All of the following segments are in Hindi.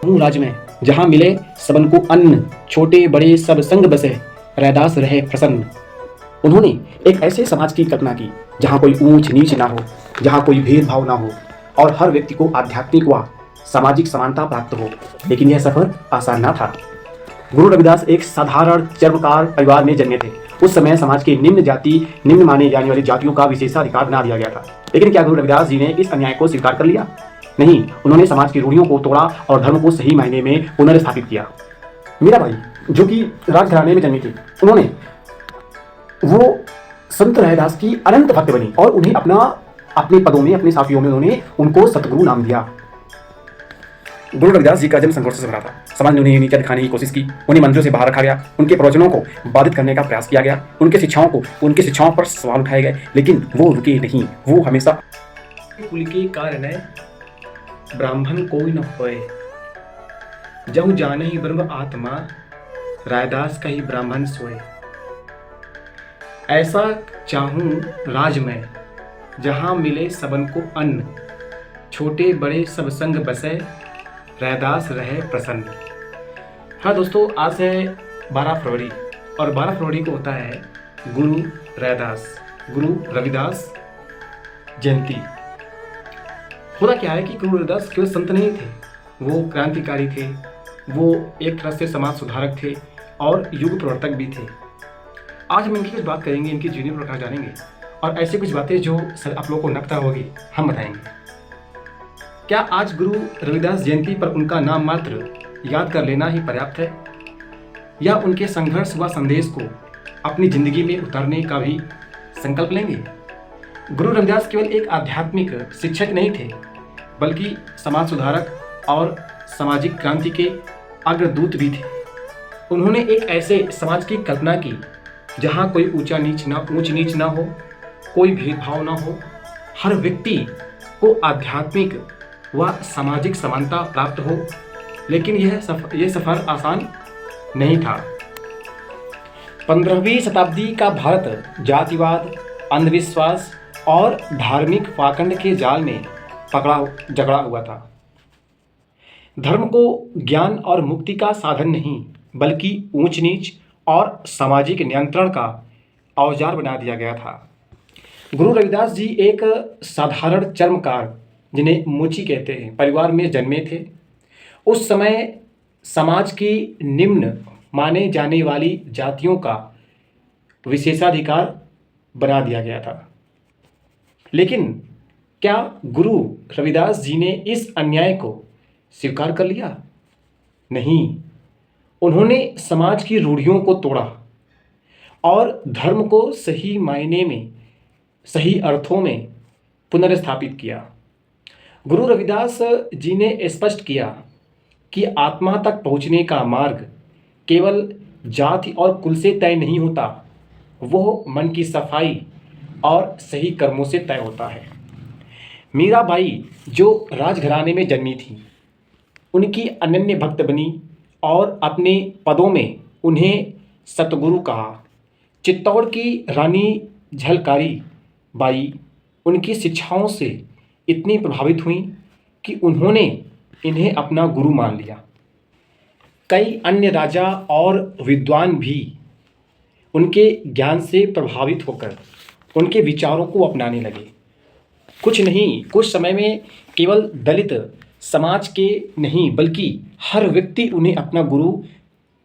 हूँ राज में, जहाँ मिले सबन को अन्न, छोटे बड़े सब संग बसे, रैदास रहे प्रसन्न। उन्होंने एक ऐसे समाज की कल्पना की जहाँ कोई ऊंच नीच ना हो, जहाँ कोई भेदभाव ना हो और हर व्यक्ति को आध्यात्मिक व सामाजिक समानता प्राप्त हो। लेकिन यह सफर आसान ना था। गुरु रविदास एक साधारण चर्मकार परिवार में जन्मे थे। उस समय समाज के निम्न माने जाने वाली जातियों का विशेषाधिकार बना दिया गया था। लेकिन क्या गुरु रविदास जी ने इस अन्याय को स्वीकार कर लिया? नहीं, उन्होंने समाज की रूढ़ियों को तोड़ा और धर्म को सही मायने में पुनर्स्थापित किया। मीराबाई, जो कि राजघराने में जन्मी थी, उन्होंने वो संत रैदास की अनंत भक्त बनी और उन्हें अपने पदों में, अपने साथियों में उन्होंने उनको सतगुरु नाम दिया। गुरु रविदास जी का जन्म संघर्ष से भरा था। समाज ने उन्हें नीचा दिखाने की कोशिश की, उन्हें मंदिरों से बाहर रखा गया, उनके प्रवचनों को बाधित करने का प्रयास किया गया, उनकी शिक्षाओं पर सवाल उठाए गए, लेकिन वो रुके नहीं। वो हमेशा कुल के कारण ब्राह्मण कोई न होए, जहु जाने ही ब्रह्म आत्मा, रैदास का ही ब्राह्मण सोए। ऐसा चाहूं राज में, जहां मिले सबन को अन्न, छोटे बड़े सब संग बसे, रैदास रहे प्रसन्न। हाँ दोस्तों, आज है 12 फरवरी और 12 फरवरी को होता है गुरु रविदास जयंती। होता क्या है कि गुरु रविदास केवल संत नहीं थे, वो क्रांतिकारी थे, वो एक तरह से समाज सुधारक थे और युग प्रवर्तक भी थे। आज हम इनकी कुछ बात करेंगे, इनकी जीवनी प्रकार जानेंगे और ऐसी कुछ बातें जो आप लोगों को नकता होगी हम बताएंगे। क्या आज गुरु रविदास जयंती पर उनका नाम मात्र याद कर लेना ही पर्याप्त है, या उनके संघर्ष व संदेश को अपनी जिंदगी में उतारने का भी संकल्प लेंगे? गुरु रविदास केवल एक आध्यात्मिक शिक्षक नहीं थे, बल्कि समाज सुधारक और सामाजिक क्रांति के अग्रदूत भी थे। उन्होंने एक ऐसे समाज की कल्पना की जहां कोई ऊंच नीच ना हो, कोई भेदभाव ना हो, हर व्यक्ति को आध्यात्मिक व सामाजिक समानता प्राप्त हो। लेकिन यह सफर आसान नहीं था। 15वीं शताब्दी का भारत जातिवाद, अंधविश्वास और धार्मिक पाखंड के जाल में जकड़ा हुआ था। धर्म को ज्ञान और मुक्ति का साधन नहीं, बल्कि ऊंच नीच और सामाजिक नियंत्रण का औजार बना दिया गया था। गुरु रविदास जी एक साधारण चर्मकार, जिन्हें मुची कहते हैं, परिवार में जन्मे थे। उस समय समाज की निम्न माने जाने वाली जातियों का विशेषाधिकार बना दिया गया था। लेकिन क्या गुरु रविदास जी ने इस अन्याय को स्वीकार कर लिया? नहीं, उन्होंने समाज की रूढ़ियों को तोड़ा और धर्म को सही मायने में, सही अर्थों में पुनर्स्थापित किया। गुरु रविदास जी ने स्पष्ट किया कि आत्मा तक पहुंचने का मार्ग केवल जाति और कुल से तय नहीं होता, वो मन की सफाई और सही कर्मों से तय होता है। मीराबाई, जो राजघराने में जन्मी थी, उनकी अनन्य भक्त बनी और अपने पदों में उन्हें सतगुरु कहा। चित्तौड़ की रानी झलकारी बाई उनकी शिक्षाओं से इतनी प्रभावित हुई कि उन्होंने इन्हें अपना गुरु मान लिया। कई अन्य राजा और विद्वान भी उनके ज्ञान से प्रभावित होकर उनके विचारों को अपनाने लगे। कुछ समय में केवल दलित समाज के नहीं, बल्कि हर व्यक्ति उन्हें अपना गुरु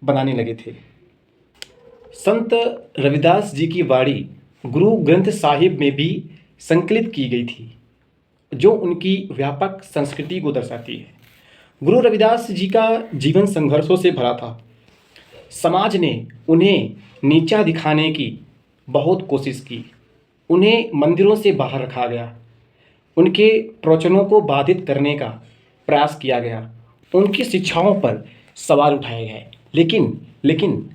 बनाने लगे थे। संत रविदास जी की वाणी गुरु ग्रंथ साहिब में भी संकलित की गई थी, जो उनकी व्यापक संस्कृति को दर्शाती है। गुरु रविदास जी का जीवन संघर्षों से भरा था। समाज ने उन्हें नीचा दिखाने की बहुत कोशिश की, उन्हें मंदिरों से बाहर रखा गया, उनके प्रवचनों को बाधित करने का प्रयास किया गया, उनकी शिक्षाओं पर सवाल उठाए गए। लेकिन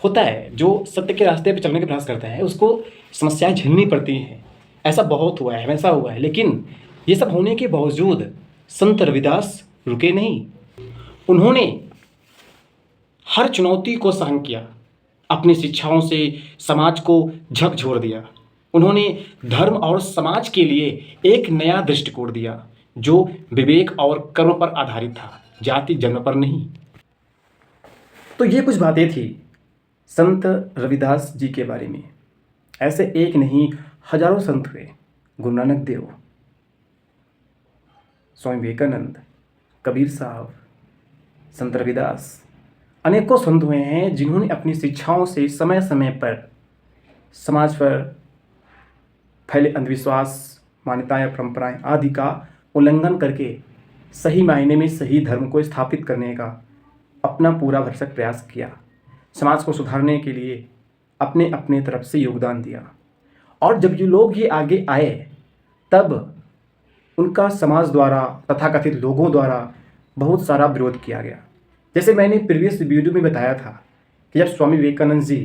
होता है, जो सत्य के रास्ते पर चलने का प्रयास करता है उसको समस्याएं झेलनी पड़ती हैं। ऐसा बहुत हुआ है, हमेशा हुआ है। लेकिन ये सब होने के बावजूद संत रविदास रुके नहीं। उन्होंने हर चुनौती को सहन किया, अपनी शिक्षाओं से समाज को झकझोर दिया। उन्होंने धर्म और समाज के लिए एक नया दृष्टिकोण दिया, जो विवेक और कर्म पर आधारित था। जाति जन्म पर नहीं। तो ये कुछ बातें थी संत रविदास जी के बारे में। ऐसे एक नहीं, हजारों संत हुए। गुरु नानक देव, स्वामी विवेकानंद, कबीर साहब, संत रविदास, अनेकों संत हुए हैं जिन्होंने अपनी शिक्षाओं से समय समय पर समाज पर फैले अंधविश्वास, मान्यताएं, परंपराएं आदि का उल्लंघन करके सही मायने में सही धर्म को स्थापित करने का अपना पूरा भरसक प्रयास किया। समाज को सुधारने के लिए अपने अपने तरफ से योगदान दिया। और जब ये लोग ये आगे आए तब उनका समाज द्वारा, तथाकथित लोगों द्वारा बहुत सारा विरोध किया गया। जैसे मैंने प्रीवियस वीडियो में बताया था कि जब स्वामी विवेकानंद जी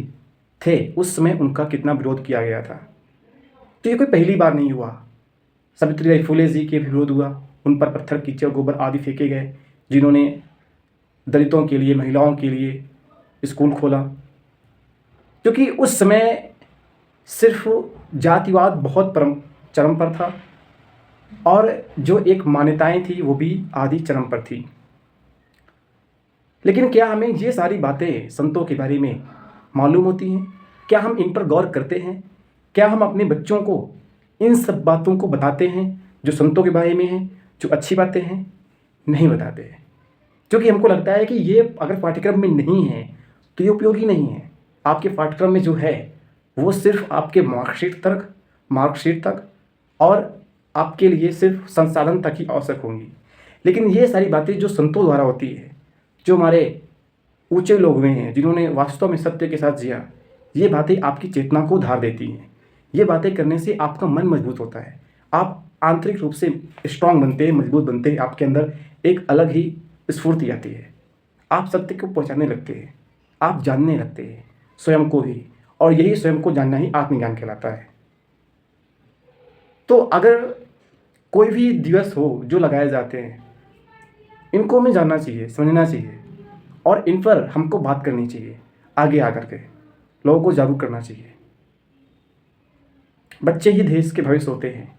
थे उस समय उनका कितना विरोध किया गया था। तो ये कोई पहली बार नहीं हुआ। सावित्रीबाई फुले जी के विरोध हुआ, उन पर पत्थर, कीचड़, गोबर आदि फेंके गए, जिन्होंने दलितों के लिए, महिलाओं के लिए स्कूल खोला। क्योंकि उस समय सिर्फ जातिवाद बहुत चरम पर था और जो एक मान्यताएं थी वो भी आदि चरम पर थी। लेकिन क्या हमें ये सारी बातें संतों के बारे में मालूम होती हैं? क्या हम इन पर गौर करते हैं? क्या हम अपने बच्चों को इन सब बातों को बताते हैं जो संतों के बारे में हैं, जो अच्छी बातें हैं? नहीं बताते हैं, क्योंकि हमको लगता है कि ये अगर पाठ्यक्रम में नहीं है तो ये उपयोगी नहीं है। आपके पाठ्यक्रम में जो है वो सिर्फ आपके मार्कशीट तक और आपके लिए सिर्फ संसाधन तक ही आवश्यक होंगी। लेकिन ये सारी बातें जो संतों द्वारा होती है, जो हमारे ऊंचे लोग हुए हैं, जिन्होंने वास्तव में सत्य के साथ जिया, ये बातें आपकी चेतना को उधार देती हैं। ये बातें करने से आपका मन मजबूत होता है, आप आंतरिक रूप से स्ट्रांग बनते हैं, मजबूत बनते हैं, आपके अंदर एक अलग ही स्फूर्ति आती है। आप सत्य को पहचानने लगते हैं, आप जानने लगते हैं स्वयं को ही, और यही स्वयं को जानना ही आत्मज्ञान कहलाता है। तो अगर कोई भी दिवस हो जो लगाए जाते हैं, इनको हमें जानना चाहिए, समझना चाहिए और इन पर हमको बात करनी चाहिए। आगे आकर के लोगों को जागरूक करना चाहिए। बच्चे ही देश के भविष्य होते हैं,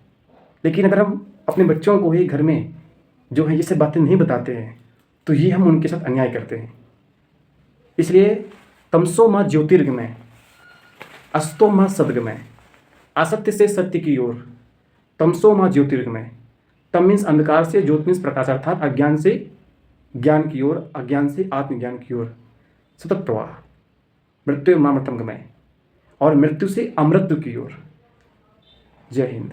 लेकिन अगर हम अपने बच्चों को ही घर में जो है ये सब बातें नहीं बताते हैं तो ये हम उनके साथ अन्याय करते हैं। इसलिए तमसो माँ ज्योतिर्गमय, अस्तो माँ सद्गमय, असत्य से सत्य की ओर, तमसो माँ ज्योतिर्गमय। तम मीन्स अंधकार से, ज्योत मीन्स प्रकाश, अर्थात अज्ञान से ज्ञान की ओर, अज्ञान से आत्मज्ञान की ओर सतत प्रवाह, मृत्यु मामृतंगमय, और मृत्यु से अमृत्यु की ओर। जय हिंद।